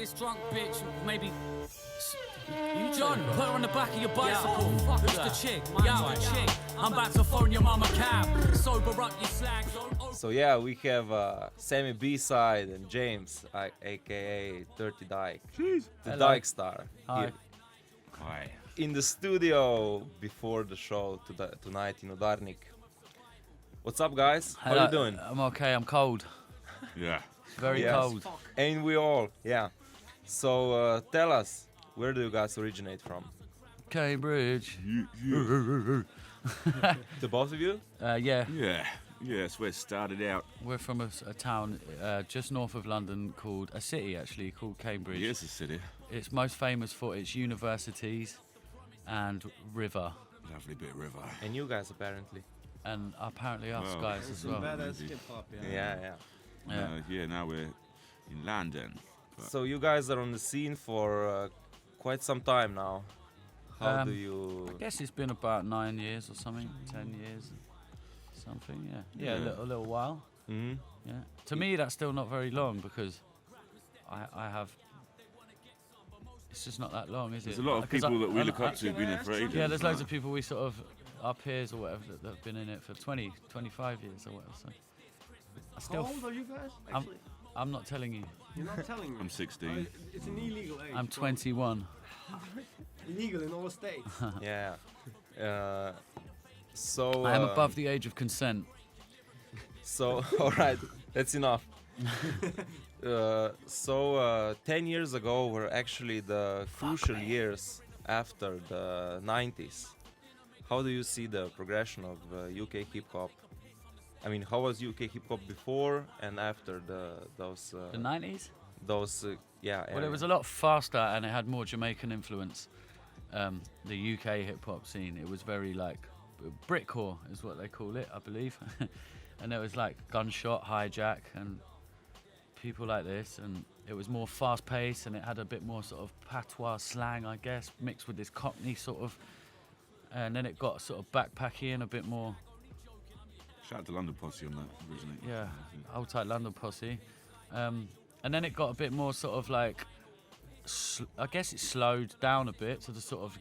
this drunk bitch, maybe. John, put her on the back of your bicycle. Who's the chick? Yeah, the chick. I'm about to phone your mama cab. Sober up your slag. So yeah, we have Sammy B-side and James, aka Dirty Dyke, the Hello. Dyke star. Hi. Here Hi. in the studio before the show tonight in Udarnik. What's up, guys? How Hello. you doing? I'm okay. I'm cold. Yeah. Very Yes. cold. Ain't we all? Yeah. So tell us, where do you guys originate from? Cambridge. The both of you? Yeah, Yeah, that's where it started out. we're from a town just north of London called a city actually called Cambridge. Here's the city. It's most famous for its universities and river, Lovely bit of river. And you guys apparently. and apparently us Well, guys as well. Badass Maybe. hip hop, Yeah. Yeah. Now we're in London. So you guys are on the scene for quite some time now. How do I you? guess it's been about 9 years or something, 10 years, something. Yeah, Yeah. a little while. Mhm. Yeah. To me, that's still not very long because I have. It's just not that long, is There's it? a lot of 'Cause people that we I- look up to have been in for ages. Yeah, there's loads of people we sort of, our peers or whatever, that have been in it for 20, 25 years or whatever. So I How still, old are you guys? I'm- Actually, I'm not telling you. you're not telling me. I'm 16. It's an illegal age. I'm bro. 21. Illegal in all states. Yeah. So I am above the age of consent. So all right, that's enough. 10 years ago were actually the crucial years after the 90s. How do you see the progression of UK hip hop? I mean, how was UK hip hop before and after those The 90s? yeah? Well, it era? was a lot faster and it had more Jamaican influence. The UK hip hop scene, it was very like Britcore is what they call it, I believe. And there was like Gunshot, Hijack, and people like this, and it was more fast paced and it had a bit more sort of patois slang, I guess, mixed with this Cockney sort of. And then it got sort of backpacky and a bit more, Shout out to London Posse on that originally. yeah, old type London Posse. And then it got a bit more sort of like, I guess it slowed down a bit to the sort of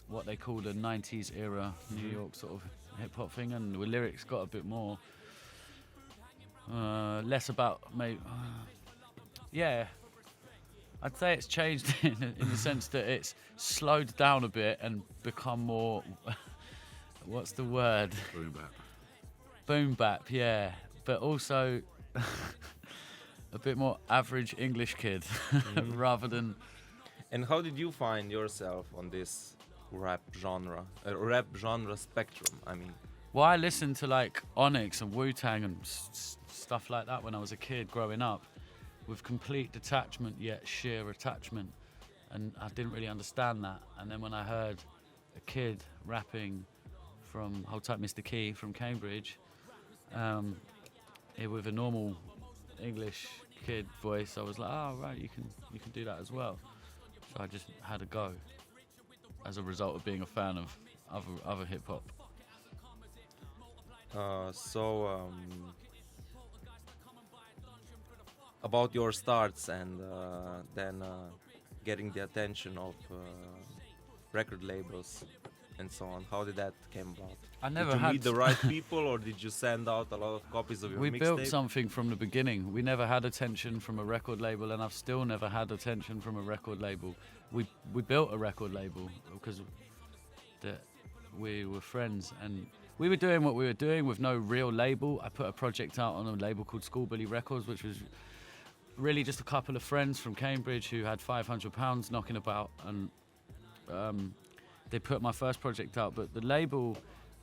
what they call the 90s era New York sort of hip hop thing, and the lyrics got a bit more, less about maybe, yeah. I'd say it's changed in the sense that it's slowed down a bit and become more, what's the word? Bring it back. Boom bap, yeah, but also a bit more average English kid rather than. And how did you find yourself on this rap genre spectrum? I mean, Well, I listened to like Onyx and Wu-Tang and stuff like that when I was a kid growing up, with complete detachment yet sheer attachment, and I didn't really understand that. And then when I heard a kid rapping from Hold Tight Mr. Key from Cambridge, with a normal English kid voice, I was like, oh right, you can do that as well. So I just had a go as a result of being a fan of other hip hop. About your starts and then getting the attention of record labels and so on. How did that came about? I never did you had meet the right people, or did you send out a lot of copies of your We mixtape? built something from the beginning. We never had attention from a record label, and I've still never had attention from a record label. We built a record label because we were friends, and we were doing what we were doing with no real label. I put a project out on a label called Schoolbully Records, which was really just a couple of friends from Cambridge who had £500 knocking about, and they put my first project out. But the label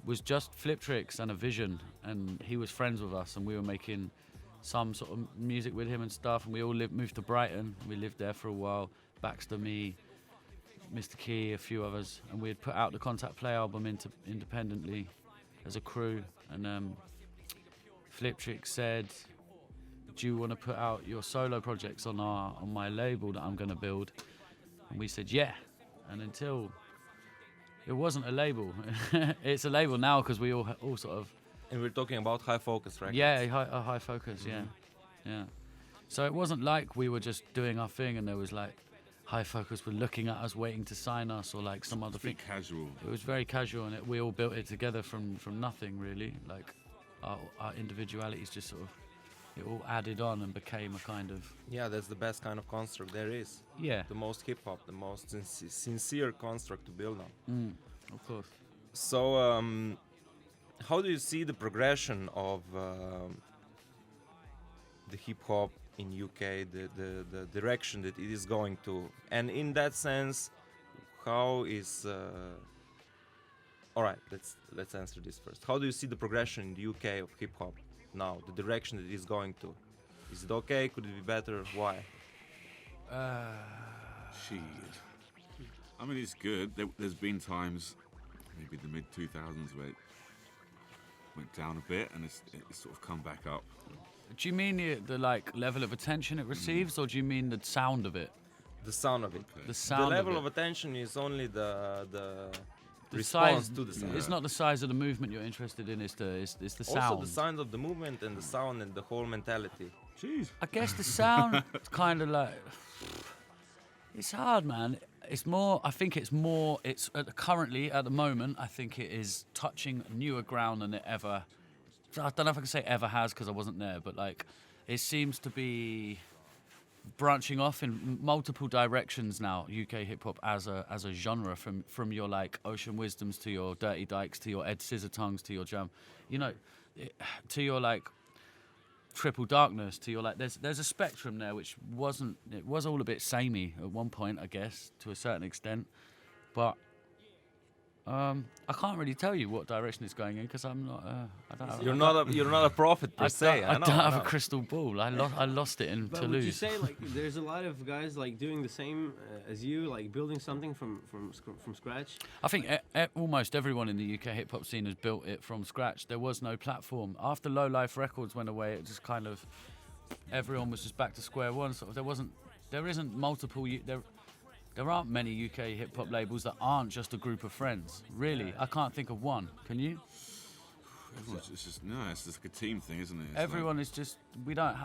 was just Flip Tricks and a vision, and he was friends with us, and we were making some sort of music with him and stuff, and we all moved to Brighton. We lived there for a while. Baxter, me, Mr. Key, a few others, and we had put out the Contact Play album independently as a crew, and Flip Tricks said, do you want to put out your solo projects on my label that I'm going to build? And we said yeah. And until it wasn't a label, it's a label now because we all sort of. And we're talking about High Focus Records. Yeah, high focus. Yeah, yeah. So it wasn't like we were just doing our thing and there was like High Focus were looking at us waiting to sign us or like some other Pretty thing. casual. It was very casual and we all built it together from nothing really. Like our individualities just sort of, it all added on and became a kind of, Yeah, that's the best kind of construct there is. yeah, The most hip hop, the most sincere construct to build on. of course. So, how do you see the progression of the hip hop in UK, the direction that it is going to, and in that sense, how is all right? Let's answer this first. How do you see the progression in the UK of hip hop now? The direction that it is going to. Is it okay? Could it be better? Why? Shit. I mean, it's good. There's been times, maybe the mid 2000s, where it went down a bit, and it's sort of come back up. Do you mean the like level of attention it receives, or do you mean the sound of it? The sound of it. Okay. The sound The level of of it. attention is only the The response size, to the sound. It's not the size of the movement you're interested in. It's the sound. Also the sound of the movement and the sound and the whole mentality. Jeez. I guess the sound kind of like, it's hard, man. It's more. I think it's more. It's currently at the moment. I think it is touching newer ground than it ever. I don't know if I can say ever has because I wasn't there, but like, it seems to be branching off in multiple directions now. UK hip hop as a genre, from your like Ocean Wisdoms to your Dirty Dykes to your Ed Scissor Tongues to your Jam, to your like Triple Darkness to your like. There's a spectrum there which wasn't. It was all a bit samey at one point, I guess, to a certain extent, but. I can't really tell you what direction it's going in because I'm not. I don't. You're not a prophet per se. I I know, don't have I a know. crystal ball. I lost it in But Toulouse. would you say like there's a lot of guys like doing the same as you, like building something from scratch? I think almost everyone in the UK hip hop scene has built it from scratch. There was no platform after Low Life Records went away. It just kind of everyone was just back to square one. Sort of. There isn't multiple. There aren't many UK hip hop labels that aren't just a group of friends. Really, I can't think of one. Can you? It's just like a team thing, isn't it? It's Everyone is just. We don't.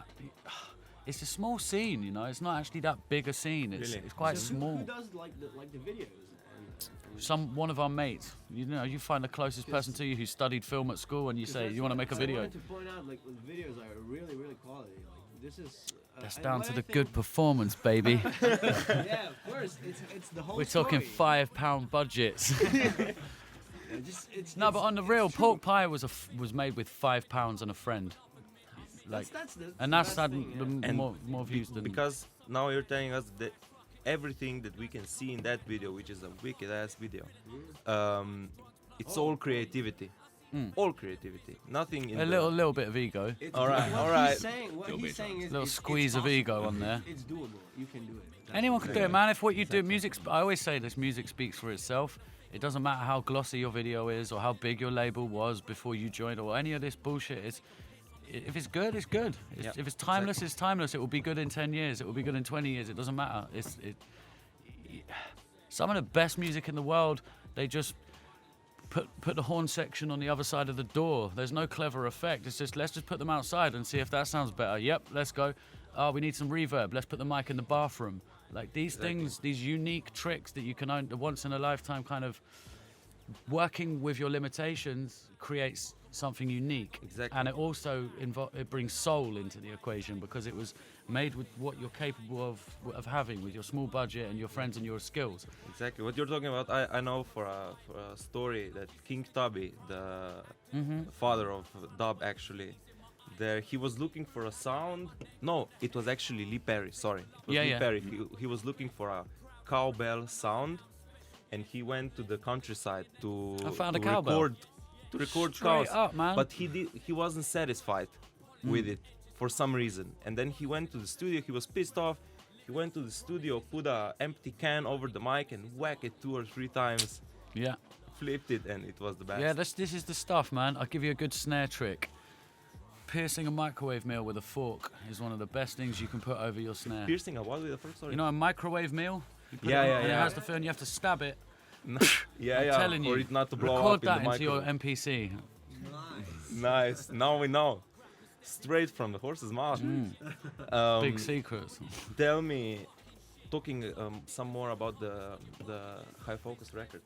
It's a small scene, you know. It's not actually that big a scene. It's Really? it's quite So small. Who does like the videos? One of our mates. You find the closest person to you who studied film at school, and you say you want to make a I video. wanted to point out like the videos are really quality. Like this is. That's and down what to I the think- good performance, baby. Yeah, of course. It's the whole. We're talking story. £5 budgets. It's No, but on the real, true. pork pie was made with £5 and a friend. Like, That's and that's the had best thing, yeah. And more views than. Because now you're telling us that everything that we can see in that video, which is a wicked ass video, it's all creativity. All creativity. Nothing in a little bit of ego, It's- All right, what all right. He's saying, what Little he's bit, saying is little it's squeeze of possible. ego on there. It's doable. You can do it. That's Anyone what can do it, man. If what you do, I always say this: music speaks for itself. It doesn't matter how glossy your video is or how big your label was before you joined or any of this bullshit. If it's good, it's good. Yeah, If it's timeless, it's timeless. It will be good in 10 years. It will be good in 20 years. It doesn't matter. Some of the best music in the world, they just put the horn section on the other side of the door. There's no clever effect. It's just let's just put them outside and see if that sounds better. Yep, let's go. Oh, we need some reverb. Let's put the mic in the bathroom. Like these things, these unique tricks that you can own once in a lifetime, kind of working with your limitations creates something unique. Exactly. And it also it brings soul into the equation because it was made with what you're capable of having with your small budget and your friends and your skills. Exactly what you're talking about. I know for a story that King Tubby, the father of dub, actually, there he was looking for a sound. No, it was actually Lee Perry. Sorry, it was Yeah, Lee yeah. Perry. He was looking for a cowbell sound, and he went to the countryside to I found a to cowbell. record Straight cows. up, man. But he wasn't satisfied with it for some reason, and then he went to the studio. He was pissed off. He went to the studio, put a empty can over the mic, and whack it 2 or 3 times. Yeah. Flipped it, and it was the best. Yeah, this is the stuff, man. I'll give you a good snare trick. Piercing a microwave meal with a fork is one of the best things you can put over your snare. Piercing a what with the first? Sorry. You know a microwave meal? You put Yeah, it, yeah, and yeah. it has the feel, and you have to stab it. yeah, I'm yeah. telling for you. it not to blow Record up in that the into your microwave. MPC. Nice. Now we know. straight from the horse's mouth. Big secrets. Tell me, talking some more about the High Focus records.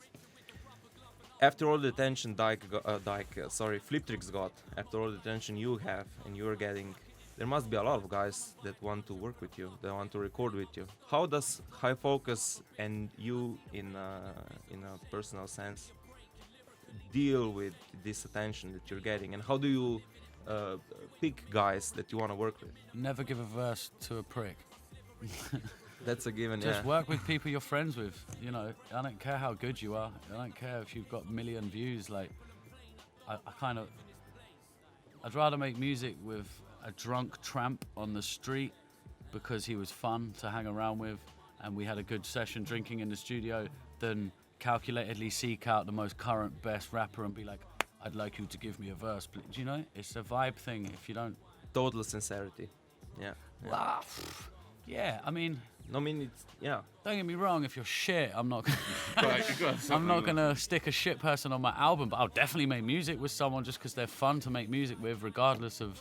After all the attention Flip Tricks got, after all the attention you have and you're getting, there must be a lot of guys that want to work with you, that want to record with you. How does High Focus and you, in a personal sense, deal with this attention that you're getting, and how do you pick guys that you want to work with? Never give a verse to a prick. That's a given. Just Yeah. work with people you're friends with. You know, I don't care how good you are. I don't care if you've got a million views. Like, I'd rather make music with a drunk tramp on the street because he was fun to hang around with and we had a good session drinking in the studio than calculatedly seek out the most current best rapper and be like, I'd like you to give me a verse. Do you know? It's a vibe thing. If you don't... Total sincerity. Yeah. Ah, yeah, I mean... Yeah. Don't get me wrong, if you're shit, I'm not Right, you got I'm something not like- gonna stick a shit person on my album, but I'll definitely make music with someone just because they're fun to make music with, regardless of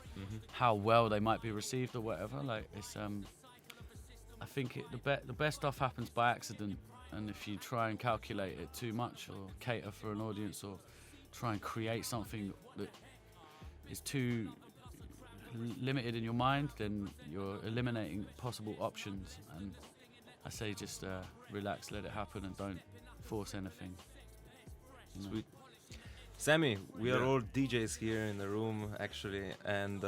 how well they might be received or whatever. Like, it's I think the best stuff happens by accident, and if you try and calculate it too much or cater for an audience or try and create something that is too limited in your mind, then you're eliminating possible options. And I say just relax, let it happen, and don't force anything. You know? Sweet. Sammy, we are Yeah. all DJs here in the room, actually, and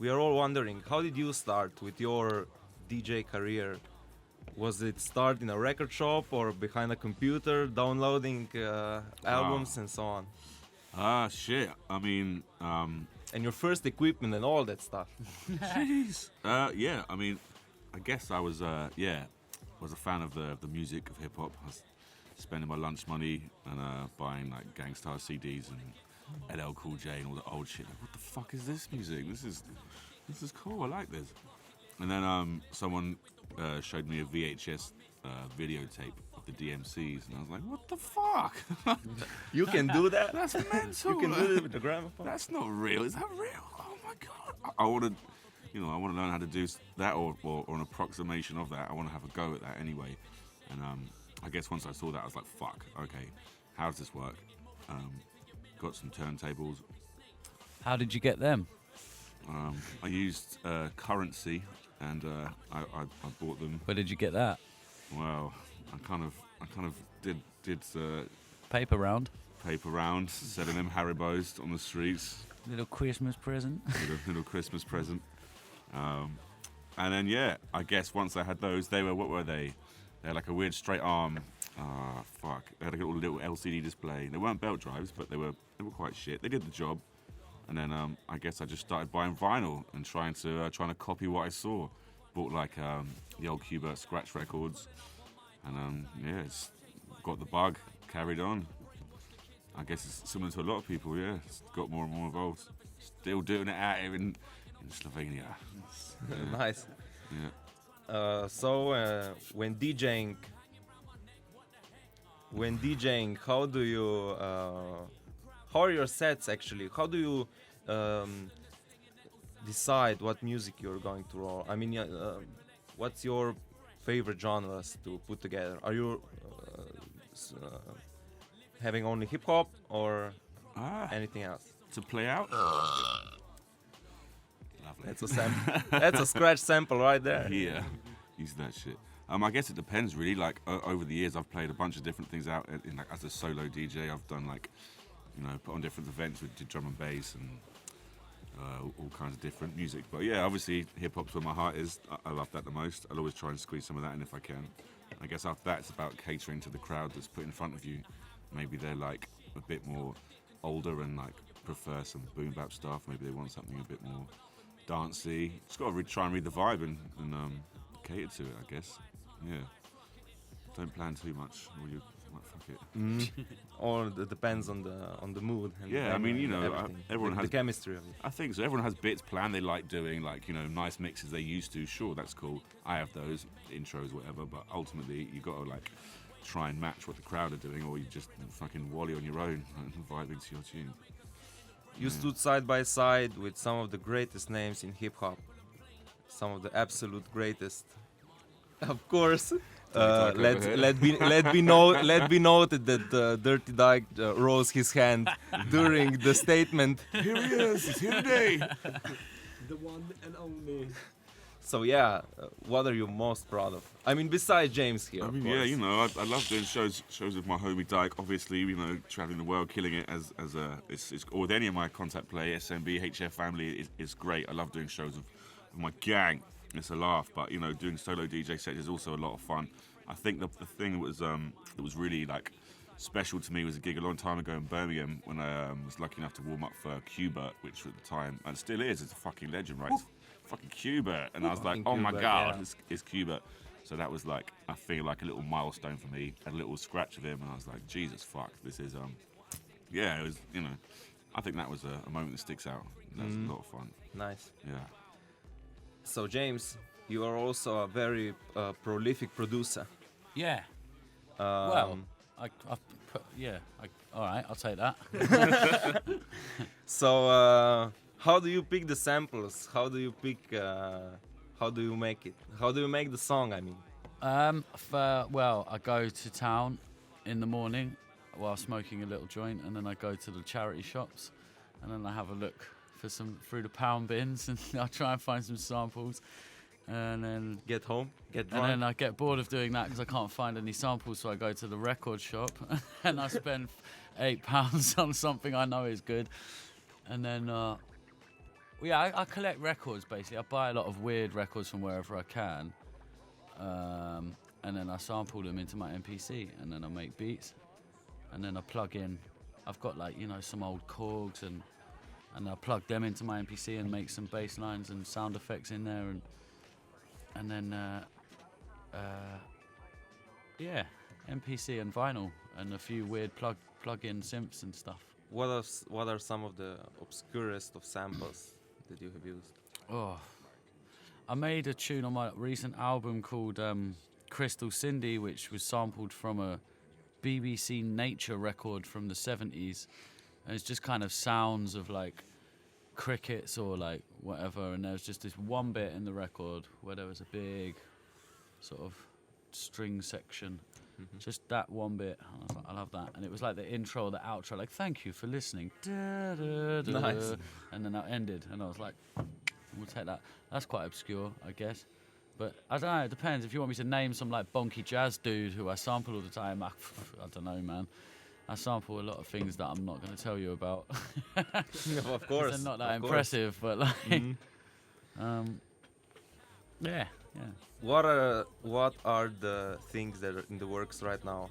we are all wondering, how did you start with your DJ career? Was it start in a record shop or behind a computer, downloading albums and so on? Shit. I mean, And your first equipment and all that stuff. jeez. Yeah, I mean, I guess I was, was a fan of the music of hip hop. I was spending my lunch money and buying like Gangstar CDs and LL Cool J and all the old shit. Like, what the fuck is this music? This is cool. I like this. And then someone showed me a VHS videotape of the DMCs, and I was like, what the fuck? You can do that? That's mental. You can do it with the gramophone? That's not real. Is that real? Oh my god! I want to, I want to learn how to do that or an approximation of that. I want to have a go at that anyway. And I guess once I saw that, I was like, fuck. Okay, how does this work? Got some turntables. How did you get them? I used currency, and I bought them. Where did you get that? Well, I kind of did Paper round. paper round, selling them Haribos on the streets. Little Christmas present. little Christmas present. And then I guess once I had those, what were they? They had like a weird straight arm. Fuck. They had like a little LCD display. They weren't belt drives, but they were quite shit. They did the job. And then I guess I just started buying vinyl and trying to copy what I saw. Bought like the old Cuba scratch records, and it's got the bug. Carried on. I guess it's similar to a lot of people. Yeah, it's got more and more involved. Still doing it out here in Slovenia. Yeah. Nice. Yeah. So when DJing, how do you? How are your sets actually? How do you decide what music you're going to roll? I mean, what's your favorite genres to put together? Are you having only hip hop or anything else? To play out. Lovely. That's a sample. That's a scratch sample right there. Yeah, use that shit. I guess it depends really. Like over the years, I've played a bunch of different things out. Like as a solo DJ, I've done like, put on different events with drum and bass and all kinds of different music. But yeah, obviously hip hop's where my heart is. I love that the most. I'll always try and squeeze some of that in if I can. I guess after that, it's about catering to the crowd that's put in front of you. Maybe they're like a bit more older and like prefer some boom bap stuff. Maybe they want something a bit more dancey. Just got to try and read the vibe and cater to it, I guess. Yeah. Don't plan too much, or you might fuck it. Or it depends on the mood. And Yeah, I mean, everything. everyone the has chemistry of it. I think so. Everyone has bits planned they like doing, like, nice mixes they used to. Sure, that's cool. I have those, intros, whatever, but ultimately you got to, like, try and match what the crowd are doing, or you just fucking wally on your own and vibing to your tune. You stood side by side with some of the greatest names in hip hop, some of the absolute greatest. Of course, Dyke over let here. let be noted that Dirty Dyke rose his hand during the statement. Here he is. He's here today. The one and only. So yeah, what are you most proud of? I mean, besides James here. I of mean, course. yeah, you know, I love doing shows with my homie Dyke. Obviously, you know, traveling the world, killing it as it's or with any of my contact play, SMB, HF family is great. I love doing shows with my gang. It's a laugh, but you know, doing solo DJ sets is also a lot of fun. I think the thing that was really like special to me was a gig a long time ago in Birmingham when I was lucky enough to warm up for Cuba, which at the time and still is. It's a fucking legend, right? It's fucking Cuba, and I was like, Fucking oh my Cuba, god, yeah. it's Cuba. So that was like, I feel like a little milestone for me. Had a little scratch of him, and I was like, Jesus fuck, this is yeah, it was, you know, I think that was a moment that sticks out. That was a lot of fun. Nice. Yeah. So James, you are also a very prolific producer. Yeah. Um, Well, I've put, yeah. All right, I'll take that. So how do you pick the samples? How do you pick? How do you make it? How do you make the song? I mean. Well, I go to town in the morning while smoking a little joint, and then I go to the charity shops, and then I have a look for some through the pound bins, and I try and find some samples, and then Get home, get and drunk. then I get bored of doing that because I can't find any samples, so I go to the record shop and I spend £8 on something I know is good, and then yeah, I collect records basically. I buy a lot of weird records from wherever I can. And then I sample them into my MPC, and then I make beats, and then I plug in. I've got like, you know, some old Korgs, and I plug them into my MPC and make some bass lines and sound effects in there, and then yeah, MPC and vinyl and a few weird plug-in synths and stuff. What are some of the obscurest of samples that you have used? Oh, I made a tune on my recent album called Crystal Cindy, which was sampled from a BBC Nature record from the 70s. And it's just kind of sounds of like crickets or like whatever. And there's just this one bit in the record where there was a big sort of string section. Just that one bit. And I was like, I love that. And it was like the intro, the outro, like, thank you for listening. Da, da, da, Nice. And then that ended. And I was like, we'll take that. That's quite obscure, I guess. But I don't know, it depends. If you want me to name some like bonky jazz dude who I sample all the time, I don't know, man. I sample a lot of things that I'm not going to tell you about. Of course. They're not that of course. impressive, but like, yeah. What are the things that are in the works right now?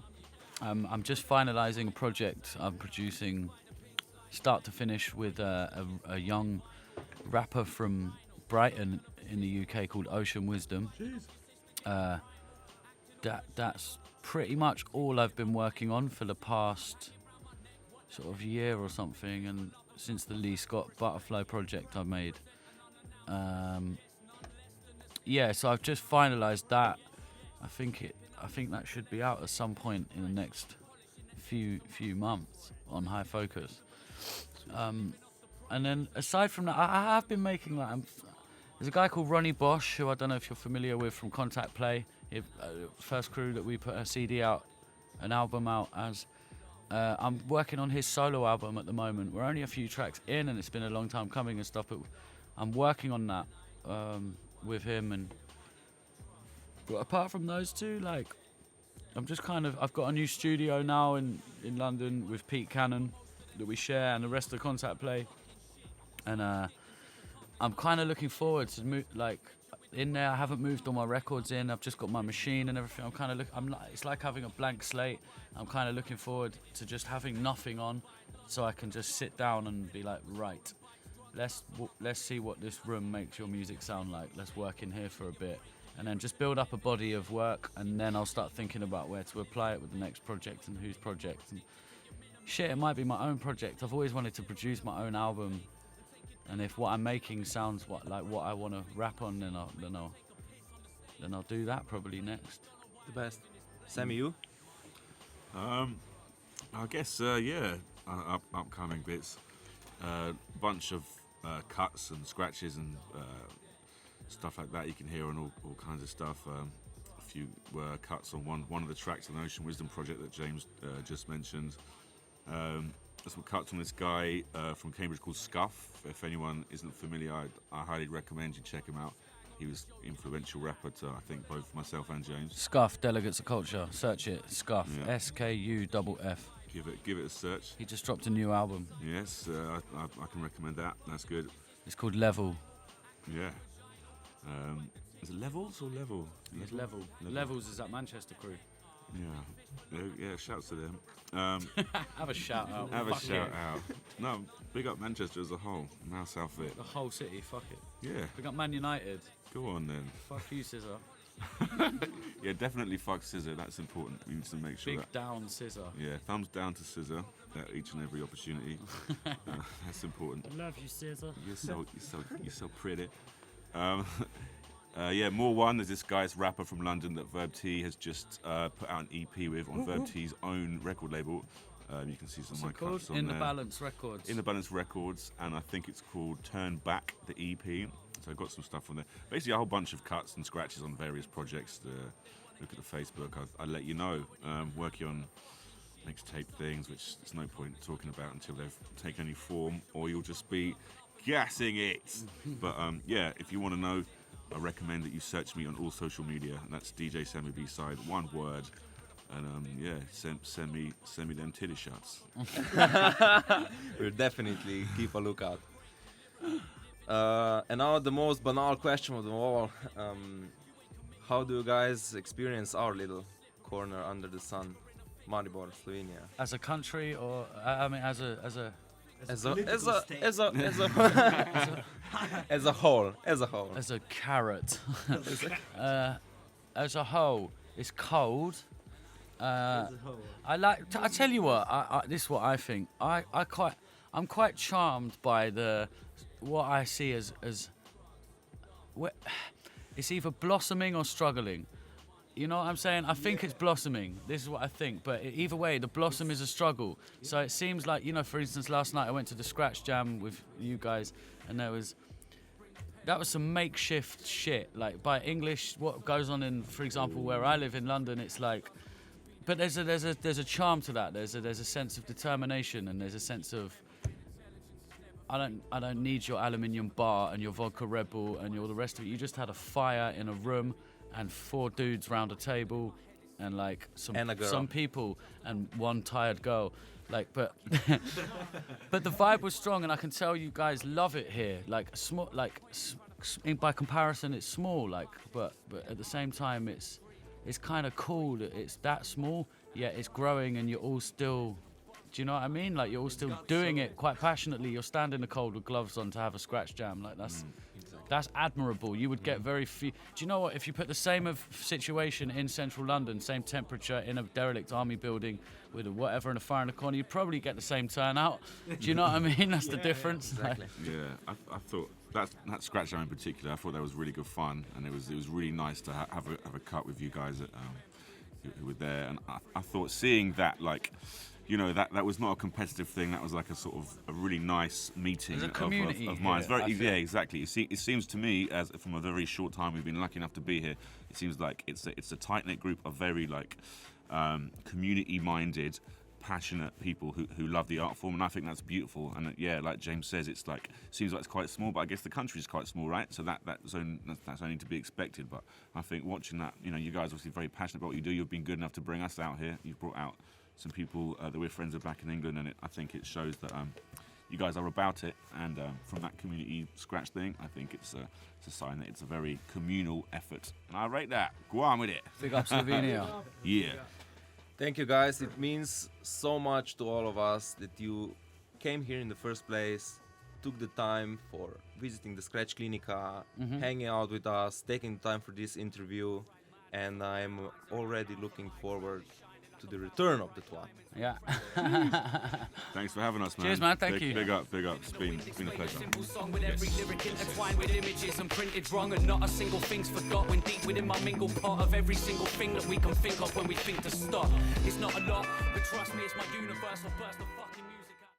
I'm just finalising a project I'm producing, start to finish, with a young rapper from Brighton in the UK called Ocean Wisdom. That's pretty much all I've been working on for the past sort of year or something, and since the Lee Scott Butterfly project I made. Yeah, so I've just finalised that. I think that should be out at some point in the next few months on High Focus. And then aside from that, I have been making like there's a guy called Ronnie Bosch, who I don't know if you're familiar with, from Contact Play, first crew that we put a CD out, an album out as. I'm working on his solo album at the moment. We're only a few tracks in, and it's been a long time coming and stuff, but I'm working on that with him. But apart from those two, like, I'm just I've got a new studio now in London with Pete Cannon that we share, and the rest of the Contact Play. And I'm kind of looking forward to like in there. I haven't moved all my records in. I've just got my machine and everything. It's like having a blank slate. I'm kind of looking forward to just having nothing on, so I can just sit down and be like, right, let's see what this room makes your music sound like. Let's work in here for a bit, and then just build up a body of work, and then I'll start thinking about where to apply it with the next project and whose project. And shit, it might be my own project. I've always wanted to produce my own album. And if what I'm making sounds like what I want to rap on, then I'll do that probably next. The best. Sammy, you? I guess yeah, upcoming bits. bunch of cuts and scratches and stuff like that. You can hear on all kinds of stuff. A few cuts on one of the tracks on the Ocean Wisdom project that James just mentioned. Some cuts on this guy from Cambridge called Scuff. If anyone isn't familiar, I highly recommend you check him out. He was influential rapper to, I think, both myself and James. Scuff, Delegates of Culture. Search it. Scuff. Yeah. SKUFF. Give it a search. He just dropped a new album. Yes, I can recommend that. That's good. It's called Level. Yeah. Is it Levels or Level? It's Level. Levels is that Manchester crew. Yeah, shouts to them. Have a shout out. Have a Fuck shout it. out. No, big up Manchester as a whole. Mouse outfit. The whole city, fuck it. Yeah, We got Man United. go on then. Fuck you, Scissor. Yeah, definitely fuck Scissor. That's important. We need to make sure Big that. down, Scissor. Yeah, thumbs down to Scissor at each and every opportunity. That's important. Love you, Scissor. You're so pretty. Yeah, more one. There's this guy's rapper from London that Verb T has just put out an EP with on Verb T's own record label. You can see some of my cuts on In there. the Balance Records. In the Balance Records, and I think it's called Turn Back, the EP. So I've got some stuff on there. Basically, a whole bunch of cuts and scratches on various projects. Look at the Facebook. I'll let you know. Working on mixtape things, which there's no point talking about until they've taken any form, or you'll just be gassing it. But yeah, if you want to know, I recommend that you search me on all social media. And that's DJ Sammy B-side, one word. And yeah, send me them titty shots. We'll definitely keep a lookout. And now the most banal question of them all. How do you guys experience our little corner under the sun, Maribor, Slovenia? As a country, or I mean, as a As a whole. as a carrot. As a whole, it's cold. I tell you what. This is what I think. I'm quite charmed by what I see as it's either blossoming or struggling. You know what I'm saying? I think it's blossoming. This is what I think. But either way, the blossom is a struggle. So it seems like, for instance, last night I went to the Scratch Jam with you guys, and that was some makeshift shit. Like, by English, what goes on in, for example, where I live in London, it's like, but there's a charm to that. There's a sense of determination, and there's a sense of, I don't need your aluminium bar and your vodka Red Bull and all the rest of it. You just had a fire in a room and 4 dudes round a table and like some people and one tired girl. Like, but but the vibe was strong, and I can tell you guys love it here. Like small, by comparison, it's small. Like, but at the same time, it's kind of cool that it's that small, yet it's growing, and you're all still. Do you know what I mean? Like, you're all still doing it quite passionately. You're standing in the cold with gloves on to have a Scratch Jam. Like, that's admirable. You would get very few. Do you know what? If you put the same situation in central London, same temperature in a derelict army building with a whatever and a fire in the corner, you'd probably get the same turnout. Do you know what I mean? That's the difference. Yeah, exactly. Yeah, I thought that Scratch Jam in particular, I thought that was really good fun, and it was really nice to have a cut with you guys who were there, and I thought seeing that, like, that was not a competitive thing. That was like a sort of a really nice meeting of minds. Yeah, exactly. It seems to me, as from a very short time we've been lucky enough to be here, it seems like it's a tight-knit group of very community-minded, passionate people who love the art form, and I think that's beautiful. And yeah, like James says, it seems like it's quite small, but I guess the country is quite small, right? So that's only to be expected. But I think watching that, you guys are obviously very passionate about what you do. You've been good enough to bring us out here. You've brought out some people that we're friends of back in England, and I think it shows that you guys are about it. And from that community scratch thing, I think it's a sign that it's a very communal effort, and I rate that. Go on with it. Big up Slovenia. Yeah. Thank you, guys. It means so much to all of us that you came here in the first place, took the time for visiting the Scratch Clinica, hanging out with us, taking the time for this interview, and I'm already looking forward to the return of the twat. Yeah. Thanks for having us, man. Cheers, man. Thank you. Big up. It's been a pleasure. Simple song with every lyric intertwined with images and printed wrong, and not a single thing's forgot when deep within my mingle part of every single thing that we can think of when we think to stop. It's not a lot, but trust me, it's my universe. I'll burst the fucking music.